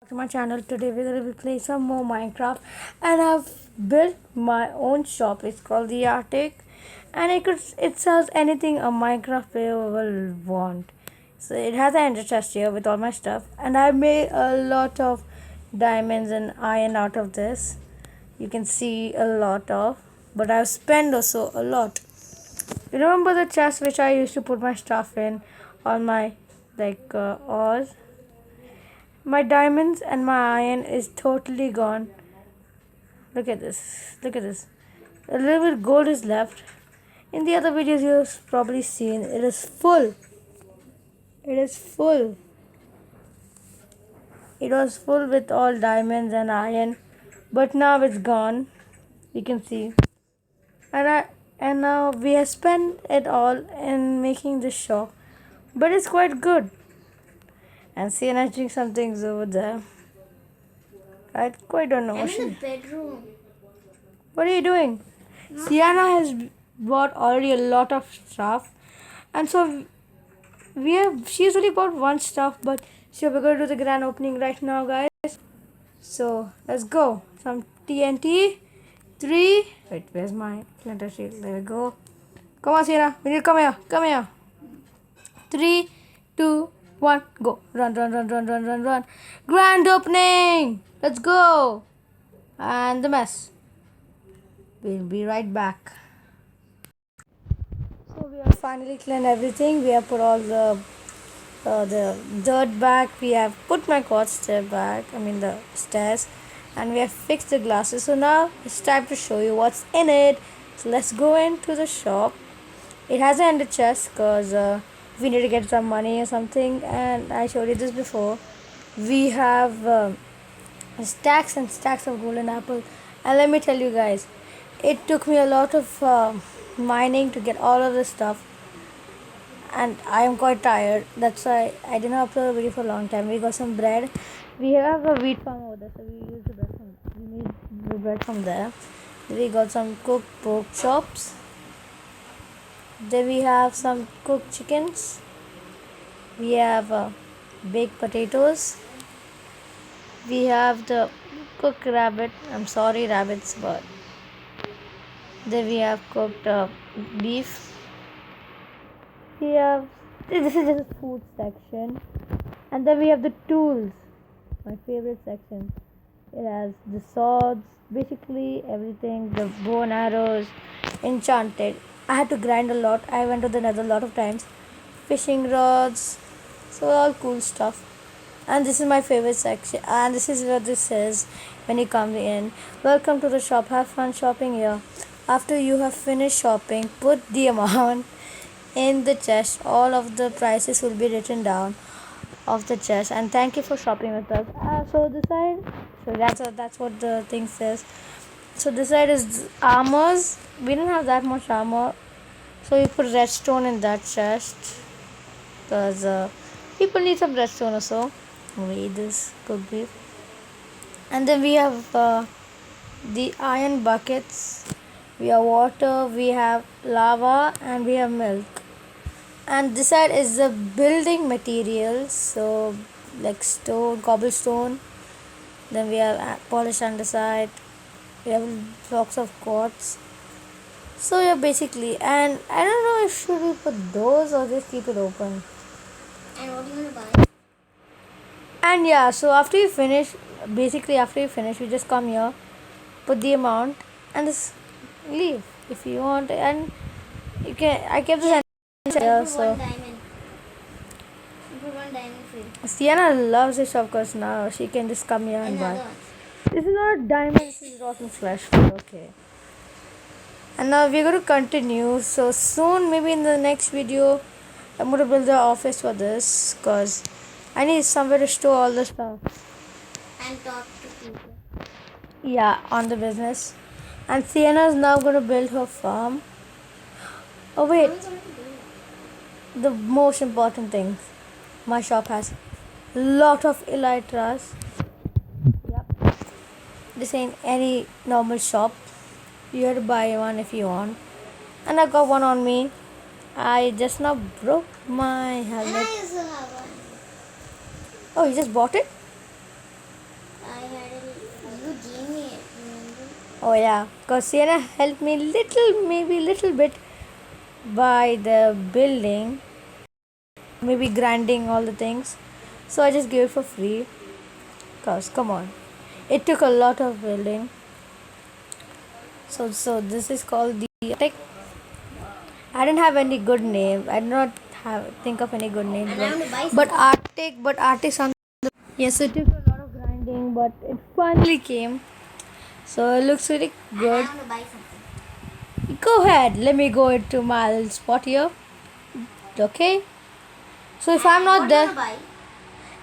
To my channel. Today we're going to be playing some more Minecraft, and I've built my own shop. It's called the Attic, and it sells anything a Minecraft player will want. So it has an ender chest here with all my stuff, and I made a lot of diamonds and iron out of this. You can see a lot of, but I've spent also a lot. You remember the chest which I used to put my stuff in on my ores? My diamonds and my iron is totally gone. Look at this. Look at this. A little bit gold is left. In the other videos you've probably seen, it is full. It is full. It was full with all diamonds and iron, but now it's gone. You can see. And I and now we have spent it all in making this shop, but it's quite good. And Sienna doing some things over there. I quite don't know. I'm in the bedroom. What are you doing? Sienna has bought already a lot of stuff, and so she's only bought one stuff, but so we're gonna do the grand opening right now, guys. So let's go. Some TNT. Three. Wait, where's my splinter shield? There we go. Come on, Sienna. We need to come here. Come here. 3, 2, 1, go. Run, run, run, run, run, run, run. Grand opening. Let's go. And the mess. We'll be right back. So we have finally cleaned everything. We have put all the dirt back. We have put my quad stair back. The stairs, and we have fixed the glasses. So now it's time to show you what's in it. So let's go into the shop. It has an ender chest because we need to get some money or something. And I showed you this before. We have stacks and stacks of golden apple. And let me tell you guys, it took me a lot of mining to get all of this stuff, and I am quite tired. That's why I didn't upload a video for a long time. We got some bread. We have a wheat farm over there, so we use the bread we need the bread from there. We got some cooked pork chops. Then we have some cooked chickens. We have baked potatoes. We have the cooked rabbit. I'm sorry, rabbits, but then we have cooked beef. We have this is just a food section, and then we have the tools. My favorite section. It has the swords, basically everything, the bow and arrows, enchanted. I had to grind a lot. I went to the nether a lot of times. Fishing rods, so all cool stuff. And this is my favorite section. And this is what this says when you come in. Welcome to the shop. Have fun shopping here. After you have finished shopping, put the amount in the chest. All of the prices will be written down of the chest. And thank you for shopping with us. So this side, so that's what the thing says. So this side is armors. We don't have that much armor, so we put redstone in that chest because people need some redstone also. We eat this cooked beef. And then we have the iron buckets. We have water, we have lava, and we have milk. And this side is the building materials, so like stone, cobblestone. Then we have polished andesite. We have blocks of quartz. So yeah, basically, and I don't know if should we put those or just keep it open. And what do you want to buy? And yeah, so after you finish, you just come here, put the amount, and just leave if you want. And you can. I kept this here, so. One diamond. Put one diamond free. Sienna loves this shop because now she can just come here and buy. This is not diamond, this is rotten flesh. Okay. And now we're going to continue. So soon, maybe in the next video, I'm going to build the office for this because I need somewhere to store all the stuff. And talk to people. Yeah, on the business. And Sienna is now going to build her farm. Oh wait, the most important thing. My shop has a lot of elytras. Yep. This ain't any normal shop. You have to buy one if you want. And I got one on me. I just now broke my helmet. And I also have one. Oh, you just bought it? You gave me it, remember? Oh yeah, because Sienna helped me maybe little bit by the building, maybe grinding all the things. So I just gave it for free. Cause come on, it took a lot of building. So this is called the attic. I didn't have any good name. I did not have think of any good name. And I want to buy But something. Arctic sounds. Yes, it took a lot of grinding, but it finally came. So it looks really And I good. want to buy something. Go ahead. Let me go to my spot here. Okay. So if I'm not What there, do you want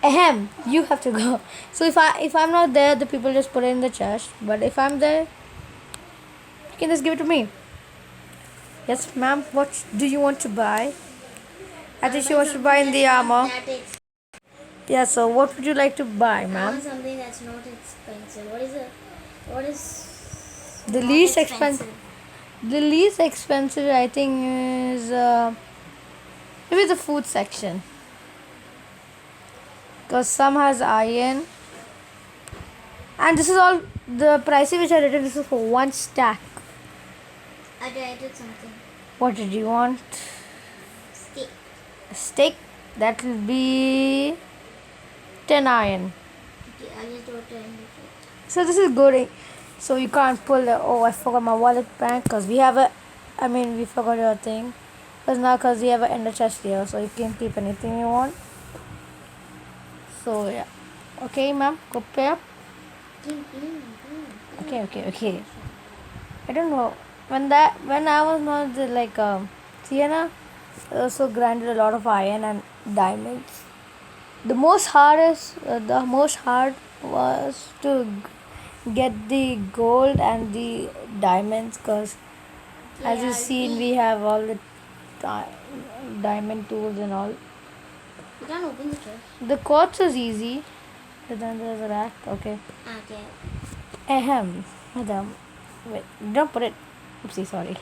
ahem, you have to go. So if I'm not there, the people just put it in the chest. But if I'm there, you can just give it to me. Yes, ma'am. What do you want to buy? I think she wants to buy in the armor. Yeah. So what would you like to buy, I ma'am? want something that's not expensive. What is it? What is The not least expensive. The least expensive, I think, is maybe the food section. Because some has iron. And this is all the pricing which I written. This is for one stack. I did something. What did you want? Steak. A steak? That will be 10 iron. Okay, I just wrote it. So this is good. So you can't pull the. Oh, I forgot my wallet bank because we have a. I mean, we forgot your thing. Because now, because we have an ender chest here, so you can keep anything you want. So yeah. Okay, ma'am. Go pay up. Okay. I don't know. When I was not like Sienna also grinded a lot of iron and diamonds. The most hard was to get the gold and the diamonds because as you seen we have all the diamond tools and all. You can't open the chest. The quartz is easy. But then there's a rack. Okay. Okay. Ahem. Madam. Wait. Don't put it. Oopsie. Sorry.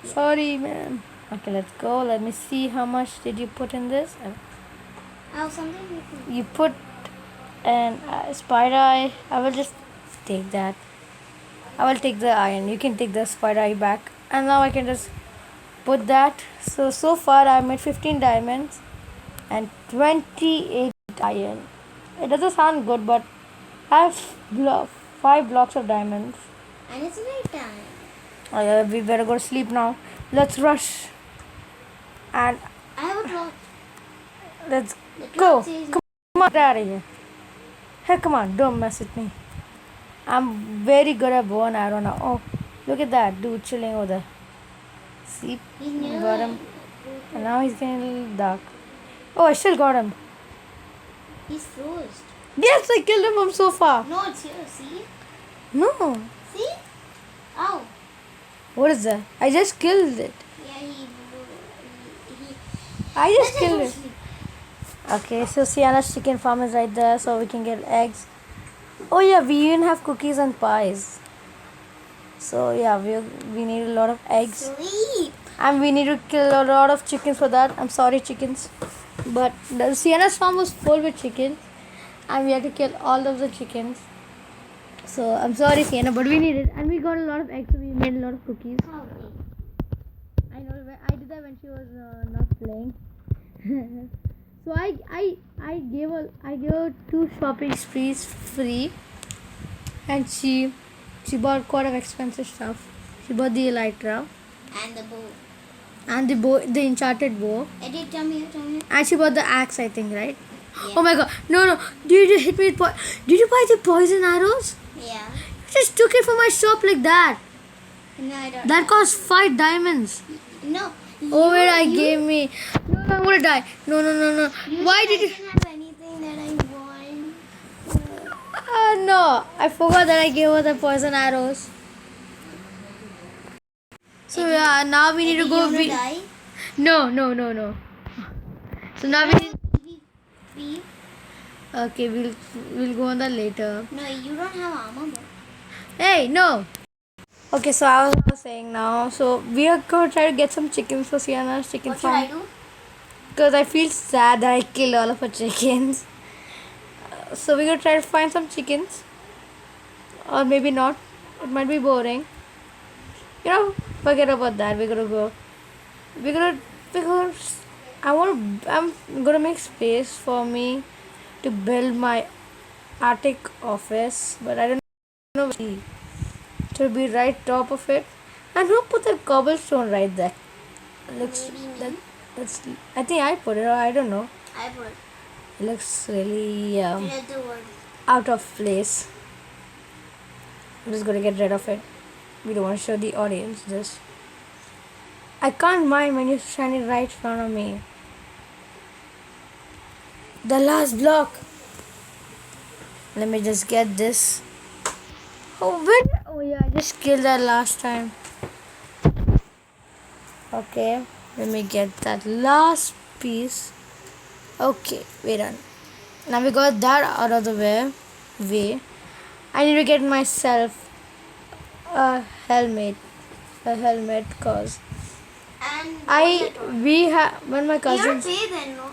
Sorry, man. Okay, let's go. Let me see how much did you put in this. Oh, something You put an spider eye. I will just take that. I will take the iron. You can take the spider eye back. And now I can just put that. So far I made 15 diamonds and 28 iron. It doesn't sound good, but I have 5 blocks of diamonds. And it's night time. Oh yeah, we better go to sleep now. Let's rush. And I have a clock. let's The go. clock says Come on, get out of here. Hey, come on, don't mess with me. I'm very good at bow and arrow now. Oh, look at that dude chilling over there. See, he's near. got him. And now he's getting a little dark. Oh, I still got him. He's frozen. Yes, I killed him from so far. No, it's here. See? No. See? Oh. What is that? I just killed it. Yeah, he I just Let's killed go it. sleep. Okay, so Sienna's chicken farm is right there, so we can get eggs. Oh yeah, we even have cookies and pies. So yeah, we need a lot of eggs. Sleep. And we need to kill a lot of chickens for that. I'm sorry, chickens. But the Sienna's farm was full with chickens. And we had to kill all of the chickens. So I'm sorry, Sienna, but we need it. And we got a lot of eggs, so we made a lot of cookies. Okay. I know, I did that when she was not playing. So I gave her 2 shopping sprees free. And she bought quite of expensive stuff. She bought the elytra. And the bow. And the enchanted bow. Edit, come here. And she bought the axe, I think, right? Yeah. Oh my god. No. Did you hit me with Did you buy the poison arrows? Yeah. You just took it from my shop like that. No, I don't. That cost 5 diamonds. No. Oh, wait, I gave me. No, I'm gonna die. No. Why did you? I didn't have anything that I want. No. I forgot that I gave her the poison arrows. So yeah, now we need to go. You die? No. So now we need. PvP? Okay, we'll go on that later. No, you don't have armor. Hey, no. Okay, so I was saying now. So we are gonna try to get some chickens for Sienna's chicken What should I farm. do? Because I feel sad that I killed all of her chickens. So we're gonna try to find some chickens, or maybe not. It might be boring. Forget about that. We're gonna go. We're gonna because I'm gonna make space for me to build my attic office, but I don't know where to be right top of it. And who put the cobblestone right there? Looks that that's I think I put it, or I don't know. I put. It looks really Read the word. out of place. I'm just gonna get rid of it. We don't want to show the audience this. I can't mind when you're standing right in front of me. The last block. Let me just get this. Oh, where? Oh yeah, I just killed that last time. Okay, let me get that last piece. Okay, we're done. Now we got that out of the way. I need to get myself a helmet. Cause And we have when my you cousins. pay then, no?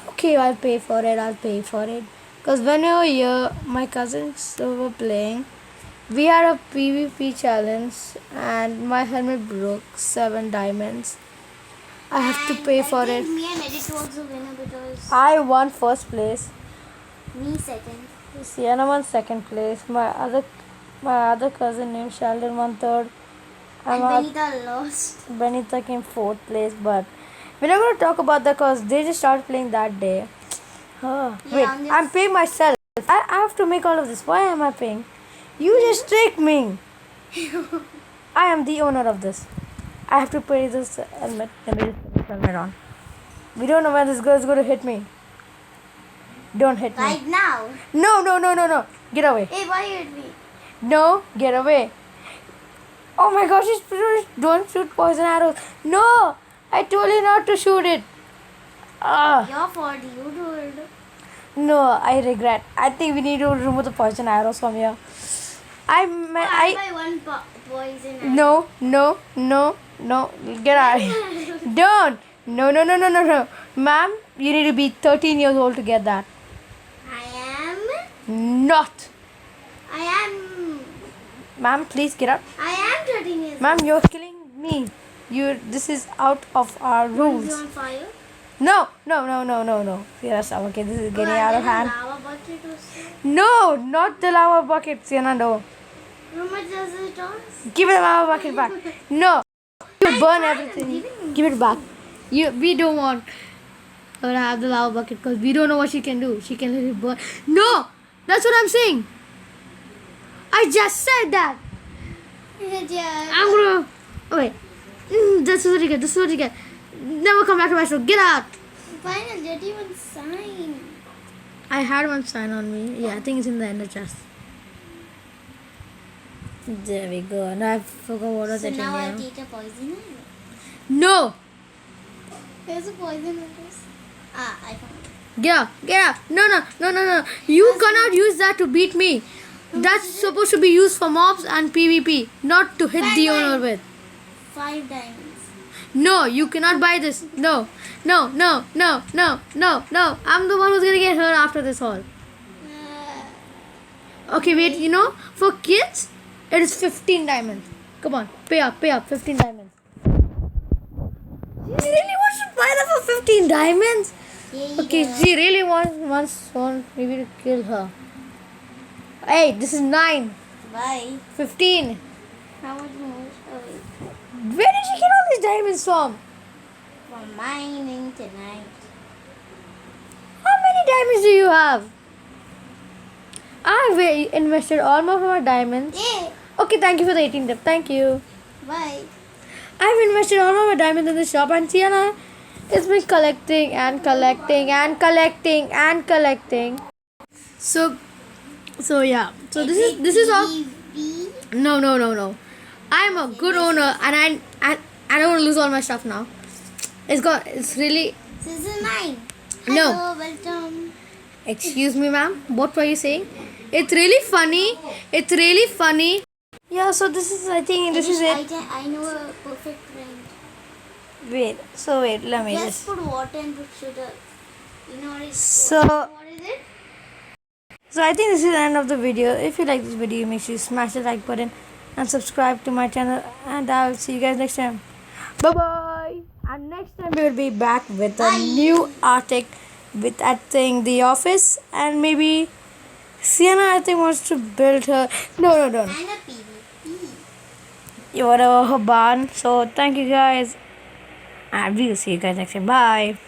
Okay, I'll pay for it. Cause when we were here, my cousins were playing. We had a PvP challenge, and my helmet broke 7 diamonds. I have to pay for I think it. me and Edit was the winner because I won first place. me second. Sienna won second place. My other cousin named Sheldon won third. And And Benita lost. Benita came fourth place. But we're not going to talk about that because they just started playing that day. Wait, I'm paying myself. I have to make all of this. Why am I paying? You just tricked me. I am the owner of this. I have to pay this helmet. Let me just put this helmet on. We don't know when this girl is going to hit me. Don't hit me. Right now. No. Get away. Hey, why you hit me? No, get away. Oh my gosh, don't shoot poison arrows. No, I told you not to shoot it. Your fault, you do it. No, I regret. I think we need to remove the poison arrows from here. I buy one poison. No. Get out. Don't. No. Ma'am, you need to be 13 years old to get that. I Not. am. Ma'am, please get up. I am 13 years old. Ma'am, you're killing me. This is out of our Is rules. you on fire? No. Yes, okay, this is getting out of hand. Lava bucket or so. No, not the lava bucket, Sienna, no. How much does it cost? Give it the lava bucket back. No. You burn everything. Give it back. We don't want her to have the lava bucket because we don't know what she can do. She can let it burn. No, that's what I'm saying. I just said that. Yeah. I'm gonna. Oh, wait. This is what you get. Never come back to my store. Get out. Fine, get you one sign. I had one sign on me. Yeah, I think it's in the ender chest. There we go. Now I forgot what was So it now in I'll here. take a poison. No. There's a poison in this. I found it. Get up. No. You cannot use that to beat me. That's supposed to be used for mobs and PvP, not to hit the owner with. 5 diamonds. No, you cannot buy this. No. I'm the one who's gonna get hurt after this all. Okay, wait, for kids, it is 15 diamonds. Come on, pay up, 15 diamonds. She really wants to buy that for 15 diamonds? Okay, she really wants maybe to kill her. Hey, this is 9. Bye. 15. How much more? Where did she get all these diamonds from? From mining tonight. How many diamonds do you have? I've invested all of my diamonds. Yeah. Okay, thank you for the 18 tip. Thank you. Bye. I've invested all of my diamonds in the shop, and Sienna has been collecting. So yeah. So this is all. No. I'm a good owner, and I don't want to lose all my stuff now. It's really. Season 9. No. Hello, welcome. Excuse me, ma'am. What were you saying? It's really funny. Yeah. So I think this is it. I know a perfect friend. Wait. Let me Just put water and put sugar. You know what So what is it? So I think this is the end of the video. If you like this video, make sure you smash the like button and subscribe to my channel. And I'll see you guys next time. Bye bye. And next time we will be back with a Bye. new article with I think The Office, and maybe Sienna I think wants to build her no. And a PvP. Whatever her barn. So thank you guys. And we'll see you guys next time. Bye.